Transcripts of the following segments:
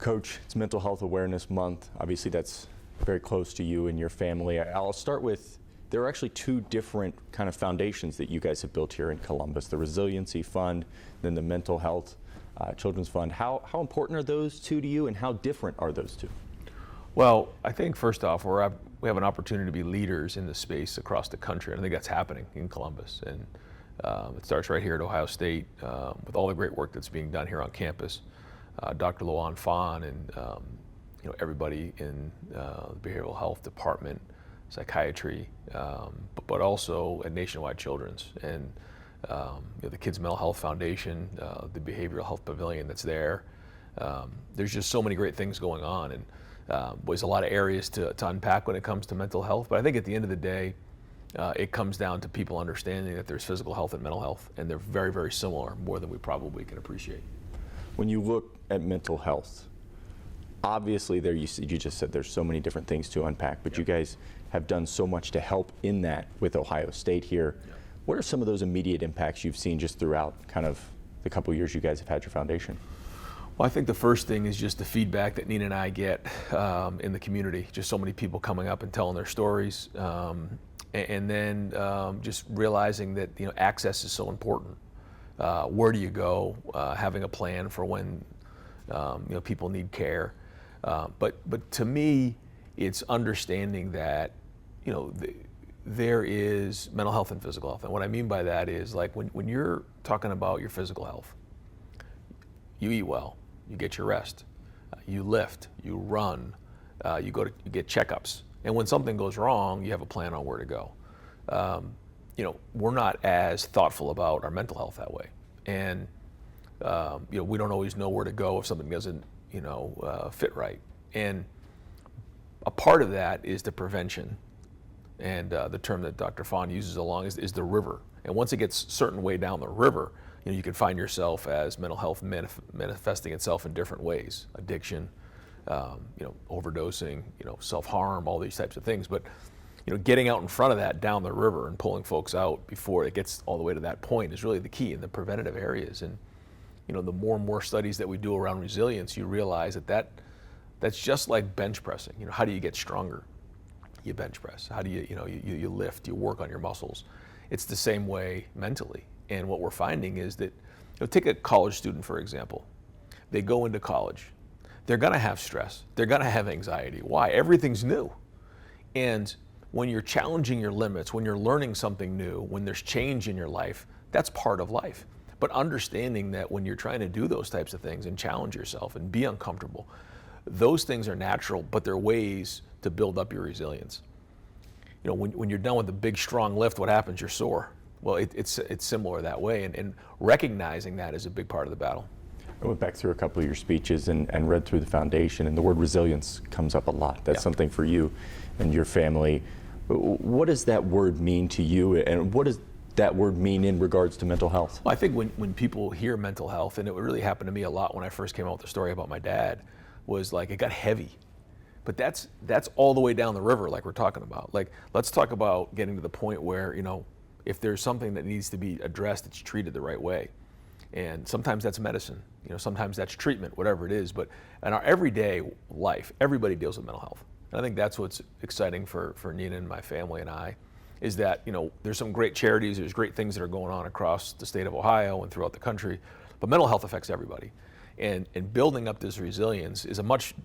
Coach, it's Mental Health Awareness Month. Obviously, that's very close to you and your family. I'll start with, there are actually two different kind of foundations that you guys have built here in Columbus, the Resiliency Fund, then the Mental Health Children's Fund. How important are those two to you, and how different are those two? Well, I think first off, we have an opportunity to be leaders in this space across the country, and I think that's happening in Columbus. And it starts right here at Ohio State with all the great work that's being done here on campus. Dr. Luan Fan and everybody in the behavioral health department, psychiatry, but also at Nationwide Children's and the Kids Mental Health Foundation, the Behavioral Health Pavilion that's there. There's just so many great things going on, and there's a lot of areas to unpack when it comes to mental health. But I think at the end of the day, it comes down to people understanding that there's physical health and mental health, and they're very, very similar, more than we probably can appreciate. When you look at mental health, obviously there you just said there's so many different things to unpack, but you guys have done so much to help in that with Ohio State here. What are some of those immediate impacts you've seen just throughout kind of the couple years you guys have had your foundation? Well, I think the first thing is just the feedback that Nina and I get in the community. Just so many people coming up and telling their stories, and then just realizing that access is so important. Where do you go? Having a plan for when people need care. But to me, it's understanding that there is mental health and physical health. And what I mean by that is, like, when you're talking about your physical health, you eat well, you get your rest, you lift, you run, you get checkups. And when something goes wrong, you have a plan on where to go. We're not as thoughtful about our mental health that way. And we don't always know where to go if something doesn't fit right. And a part of that is the prevention. And the term that Dr. Fan uses along is the river. And once it gets a certain way down the river, you can find yourself as mental health manifesting itself in different ways: addiction, overdosing, self-harm, all these types of things. But getting out in front of that down the river and pulling folks out before it gets all the way to that point is really the key in the preventative areas. And the more and more studies that we do around resilience, you realize that's just like bench pressing. How do you get stronger? You bench press. How do you lift? You work on your muscles. It's the same way mentally. And what we're finding is that, take a college student, for example. They go into college. They're going to have stress. They're going to have anxiety. Why? Everything's new. And when you're challenging your limits, when you're learning something new, when there's change in your life, that's part of life. But understanding that when you're trying to do those types of things and challenge yourself and be uncomfortable, those things are natural, but they're ways to build up your resilience. When you're done with the big, strong lift, what happens? You're sore. Well, it's similar that way, and recognizing that is a big part of the battle. I went back through a couple of your speeches and read through the foundation, and the word resilience comes up a lot. That's something for you and your family. What does that word mean to you, and what does that word mean in regards to mental health? Well, I think when people hear mental health, and it really happened to me a lot when I first came out with the story about my dad, was like it got heavy. But that's all the way down the river, like we're talking about. Like, let's talk about getting to the point where, if there's something that needs to be addressed, it's treated the right way. And sometimes that's medicine, sometimes that's treatment, whatever it is. But in our everyday life, everybody deals with mental health. And I think that's what's exciting for Nina and my family and I, is that, there's some great charities, there's great things that are going on across the state of Ohio and throughout the country, but mental health affects everybody. And building up this resilience is a much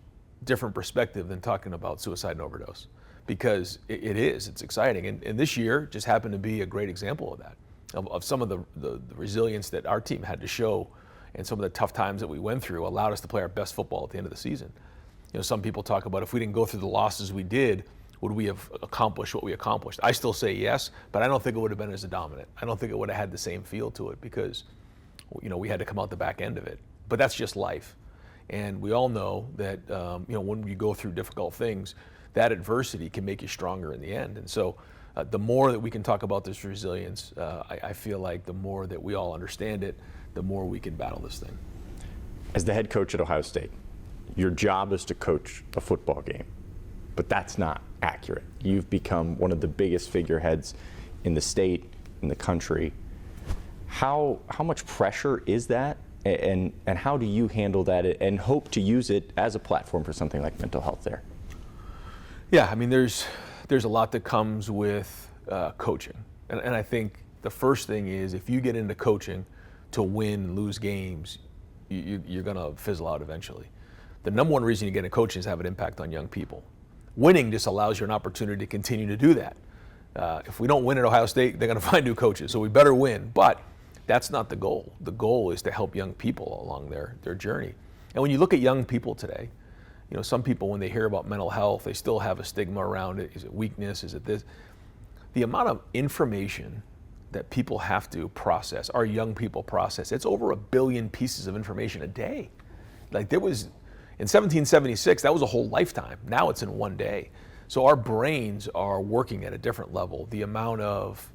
different perspective than talking about suicide and overdose, because it's exciting. And this year just happened to be a great example of that, of some of the resilience that our team had to show, and some of the tough times that we went through allowed us to play our best football at the end of the season. Some people talk about, if we didn't go through the losses we did, would we have accomplished what we accomplished? I still say yes, but I don't think it would have been as dominant. I don't think it would have had the same feel to it, because we had to come out the back end of it. But that's just life. And we all know that when you go through difficult things, that adversity can make you stronger in the end. And so the more that we can talk about this resilience, I feel like the more that we all understand it, the more we can battle this thing. As the head coach at Ohio State, your job is to coach a football game, but that's not accurate. You've become one of the biggest figureheads in the state, in the country. How much pressure is that? And how do you handle that and hope to use it as a platform for something like mental health there? Yeah, I mean, there's a lot that comes with coaching. And I think the first thing is if you get into coaching to win, lose games, you're going to fizzle out eventually. The number one reason you get into coaching is to have an impact on young people. Winning just allows you an opportunity to continue to do that. If we don't win at Ohio State, they're going to find new coaches, so we better win. But that's not the goal. The goal is to help young people along their journey. And when you look at young people today, some people, when they hear about mental health, they still have a stigma around it. Is it weakness? Is it this? The amount of information that people have to process, our young people process, it's over 1 billion pieces of information a day. Like there was, in 1776, that was a whole lifetime. Now it's in one day. So our brains are working at a different level. The amount of,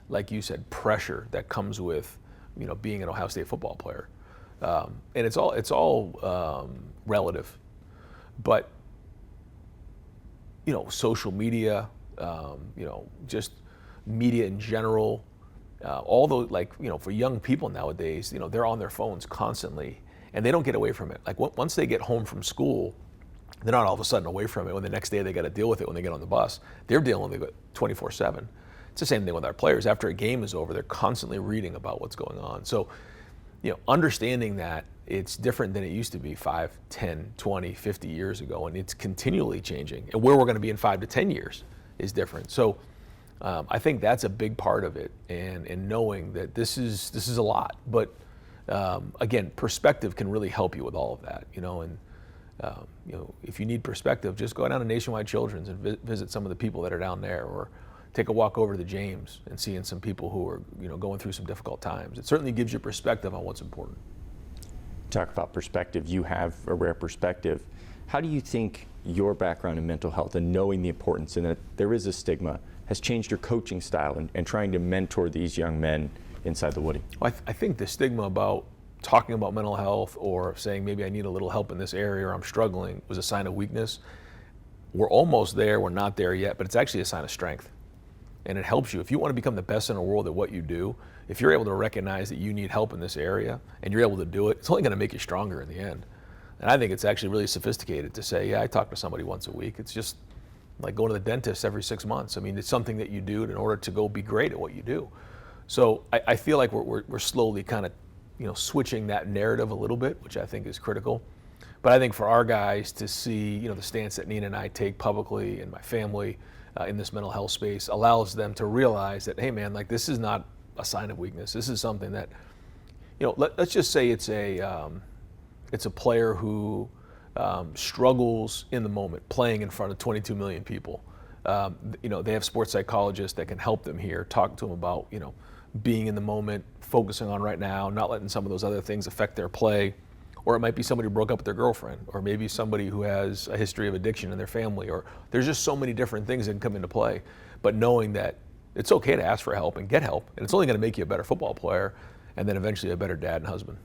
like you said, pressure that comes with, being an Ohio State football player. And it's all relative. But, social media, just media in general, all those, for young people nowadays, they're on their phones constantly and they don't get away from it. Like once they get home from school, they're not all of a sudden away from it when the next day they got to deal with it when they get on the bus. They're dealing with it 24/7. It's the same thing with our players. After a game is over, they're constantly reading about what's going on. So, understanding that it's different than it used to be 5, 10, 20, 50 years ago, and it's continually changing. And where we're going to be in 5 to 10 years is different. So I think that's a big part of it, and knowing that this is a lot. But again, perspective can really help you with all of that, if you need perspective, just go down to Nationwide Children's and visit some of the people that are down there, or take a walk over to the James and seeing some people who are, going through some difficult times. It certainly gives you perspective on what's important. Talk about perspective. You have a rare perspective. How do you think your background in mental health and knowing the importance and that there is a stigma has changed your coaching style and trying to mentor these young men inside the Woody? Well, I think the stigma about talking about mental health or saying maybe I need a little help in this area or I'm struggling was a sign of weakness. We're almost there. We're not there yet, but it's actually a sign of strength. And it helps you. If you want to become the best in the world at what you do, if you're able to recognize that you need help in this area and you're able to do it, it's only going to make you stronger in the end. And I think it's actually really sophisticated to say, yeah, I talk to somebody once a week. It's just like going to the dentist every 6 months. I mean, it's something that you do in order to go be great at what you do. So I feel like we're slowly kind of, switching that narrative a little bit, which I think is critical. But I think for our guys to see, the stance that Nina and I take publicly and my family in this mental health space allows them to realize that, hey man, like this is not a sign of weakness. This is something that, let's just say it's a player who struggles in the moment, playing in front of 22 million people. They have sports psychologists that can help them here, talk to them about, being in the moment, focusing on right now, not letting some of those other things affect their play. Or it might be somebody who broke up with their girlfriend, or maybe somebody who has a history of addiction in their family, or there's just so many different things that can come into play. But knowing that it's okay to ask for help and get help, and it's only going to make you a better football player, and then eventually a better dad and husband.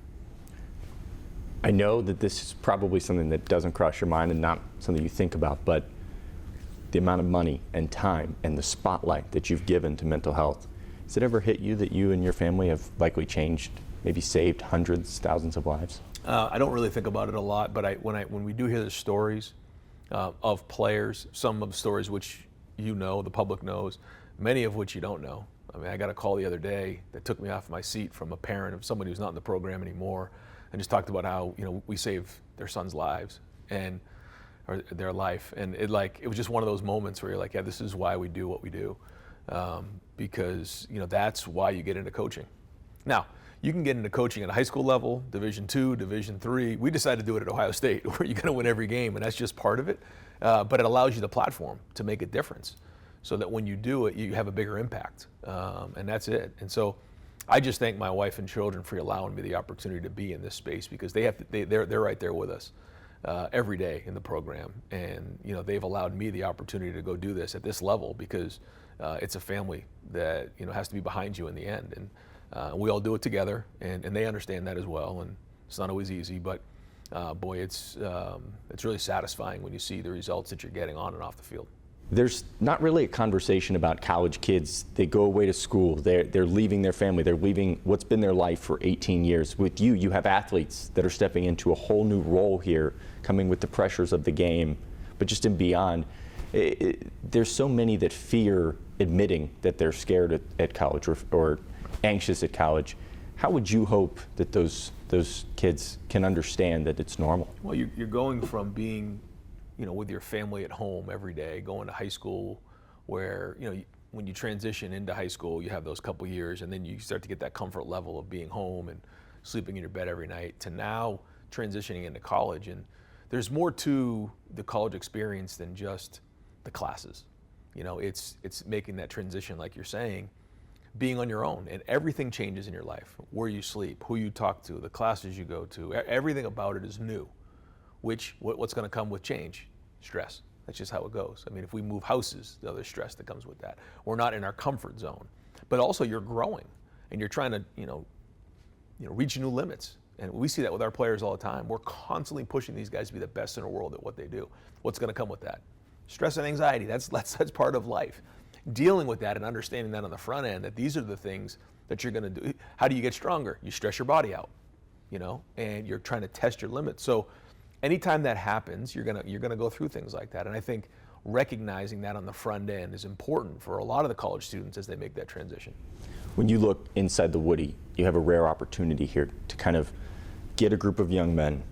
I know that this is probably something that doesn't cross your mind and not something you think about, but the amount of money and time and the spotlight that you've given to mental health, has it ever hit you that you and your family have likely changed, maybe saved hundreds, thousands of lives? I don't really think about it a lot, but when we do hear the stories of players, some of the stories which the public knows, many of which you don't know. I mean, I got a call the other day that took me off my seat from a parent of somebody who's not in the program anymore, and just talked about how we saved their son's lives or their life, and it was just one of those moments where you're like, yeah, this is why we do what we do, because that's why you get into coaching. Now, you can get into coaching at a high school level, Division II, Division III. We decided to do it at Ohio State, where you're going to win every game, and that's just part of it. But it allows you the platform to make a difference, so that when you do it, you have a bigger impact, and that's it. And so, I just thank my wife and children for allowing me the opportunity to be in this space, because they're right there with us every day in the program, and they've allowed me the opportunity to go do this at this level, because it's a family that has to be behind you in the end. And we all do it together, and they understand that as well. And it's not always easy, but boy, it's really satisfying when you see the results that you're getting on and off the field. there's not really a conversation about college kids. They go away to school, they're leaving their family, they're leaving what's been their life for 18 years. With you, you have athletes that are stepping into a whole new role here, coming with the pressures of the game, but just in beyond. There's so many that fear admitting that they're scared at college or anxious at college. How would you hope that those kids can understand that it's normal? Well, you're going from being, with your family at home every day, going to high school where, when you transition into high school, you have those couple years and then you start to get that comfort level of being home and sleeping in your bed every night, to now transitioning into college. And there's more to the college experience than just the classes. It's making that transition, like you're saying, being on your own, and everything changes in your life. Where you sleep, who you talk to, the classes you go to, everything about it is new. What's going to come with change? Stress. That's just how it goes. I mean, if we move houses, there's stress that comes with that. We're not in our comfort zone, but also you're growing and you're trying to, reach new limits. And we see that with our players all the time. We're constantly pushing these guys to be the best in the world at what they do. What's going to come with that? Stress and anxiety. That's part of life. Dealing with that and understanding that on the front end, that these are the things that you're going to do. How do you get stronger? You stress your body out, and you're trying to test your limits. So anytime that happens, you're gonna go through things like that. And I think recognizing that on the front end is important for a lot of the college students as they make that transition. When you look inside the Woody, you have a rare opportunity here to kind of get a group of young men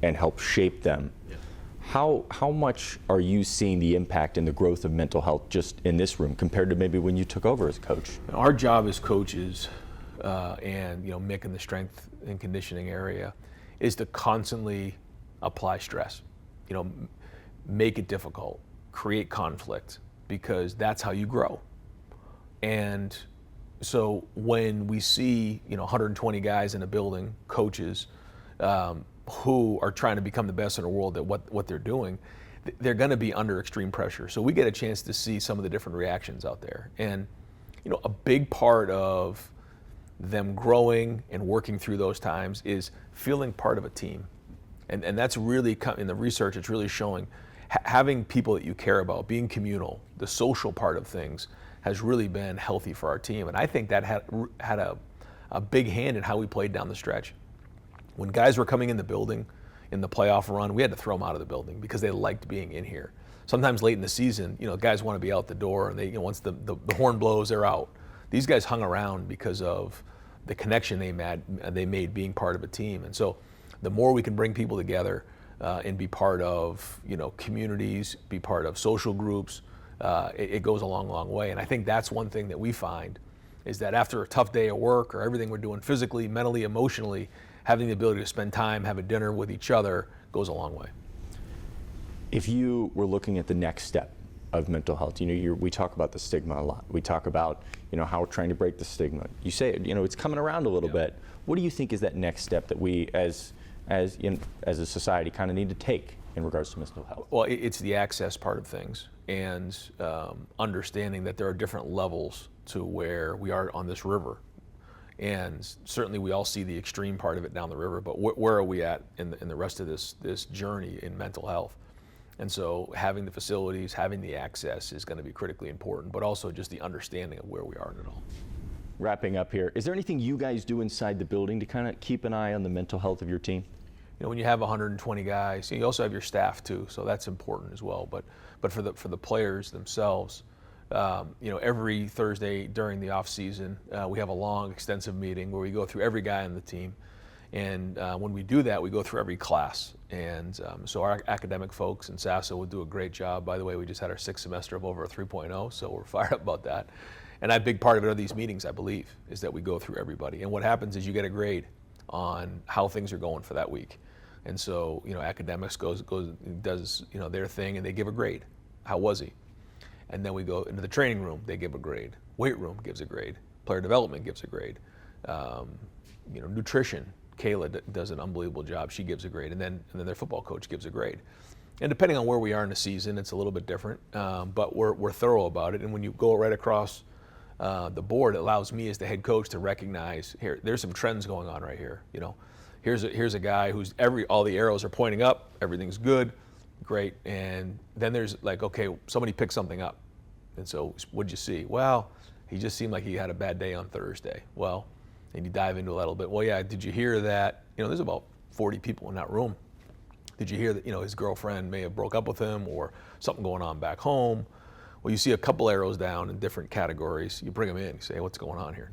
and help shape them. Yeah. How much are you seeing the impact and the growth of mental health just in this room compared to maybe when you took over as coach? Our job as coaches, and Mick in the strength and conditioning area, is to constantly apply stress. Make it difficult, create conflict, because that's how you grow. And so when we see 120 guys in a building, coaches, who are trying to become the best in the world at what they're doing, they're going to be under extreme pressure. So we get a chance to see some of the different reactions out there. And a big part of them growing and working through those times is feeling part of a team. And that's really, in the research, it's really showing having people that you care about, being communal, the social part of things has really been healthy for our team. And I think that had a big hand in how we played down the stretch. When guys were coming in the building in the playoff run, we had to throw them out of the building because they liked being in here. Sometimes late in the season, guys want to be out the door, and they, once the horn blows, they're out. These guys hung around because of the connection they made being part of a team. And so the more we can bring people together and be part of communities, be part of social groups, it goes a long, long way. And I think that's one thing that we find is that after a tough day at work or everything we're doing physically, mentally, emotionally, having the ability to spend time, have a dinner with each other goes a long way. If you were looking at the next step of mental health, we talk about the stigma a lot. We talk about, how we're trying to break the stigma. You say, it's coming around a little bit. What do you think is that next step that we as a society kind of need to take in regards to mental health? Well, it's the access part of things, and understanding that there are different levels to where we are on this river. And certainly we all see the extreme part of it down the river, but where are we at in the rest of this journey in mental health? And so having the facilities, having the access is going to be critically important, but also just the understanding of where we are in it all. Wrapping up here, is there anything you guys do inside the building to kind of keep an eye on the mental health of your team? When you have 120 guys, you also have your staff too, so that's important as well. But for the players themselves, every Thursday during the off season, we have a long, extensive meeting where we go through every guy on the team. And when we do that, we go through every class. And so our academic folks in SASA will do a great job. By the way, we just had our 6th semester of over a 3.0, so we're fired up about that. And a big part of it are these meetings, I believe, is that we go through everybody. And what happens is you get a grade on how things are going for that week. And so, academics does their thing, and they give a grade. How was he? And then we go into the training room, they give a grade. Weight room gives a grade. Player development gives a grade. Nutrition, Kayla does an unbelievable job. She gives a grade. And then their football coach gives a grade. And depending on where we are in the season, it's a little bit different, but we're thorough about it. And when you go right across the board, it allows me as the head coach to recognize, there's some trends going on right here. Here's a guy who's all the arrows are pointing up, everything's good. great. And then there's like, okay, somebody picked something up. And so what'd you see? Well, he just seemed like he had a bad day on Thursday. Well, and you dive into a little bit. Well, yeah, did you hear that? There's about 40 people in that room. Did you hear that, his girlfriend may have broke up with him or something going on back home? Well, you see a couple arrows down in different categories. You bring them in, you say, hey, what's going on here?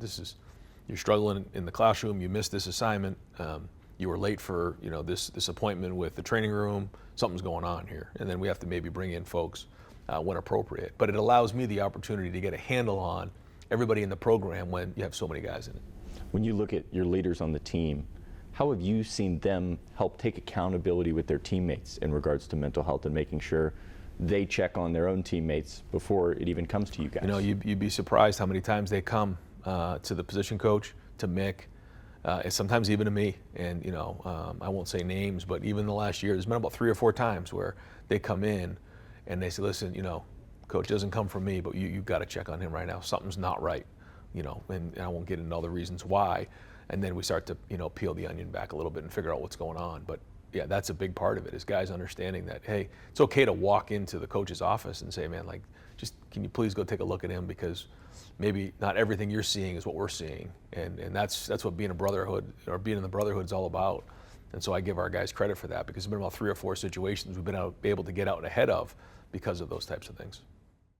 You're struggling in the classroom, you missed this assignment, you were late for this appointment with the training room, something's going on here. And then we have to maybe bring in folks when appropriate. But it allows me the opportunity to get a handle on everybody in the program when you have so many guys in it. When you look at your leaders on the team, how have you seen them help take accountability with their teammates in regards to mental health and making sure they check on their own teammates before it even comes to you guys? You'd be surprised how many times they come to the position coach, to Mick, and sometimes even to me. And I won't say names, but even in the last year, there's been about 3 or 4 times where they come in and they say, listen, coach, doesn't come from me, but you've got to check on him right now. Something's not right, and I won't get into all the reasons why. And then we start to, peel the onion back a little bit and figure out what's going on. But yeah, that's a big part of it, is guys understanding that, hey, it's okay to walk into the coach's office and say, man, just can you please go take a look at him, because maybe not everything you're seeing is what we're seeing. And that's what being a brotherhood, or being in the brotherhood, is all about. And so I give our guys credit for that, because there's been about 3 or 4 situations we've been able to get out ahead of because of those types of things.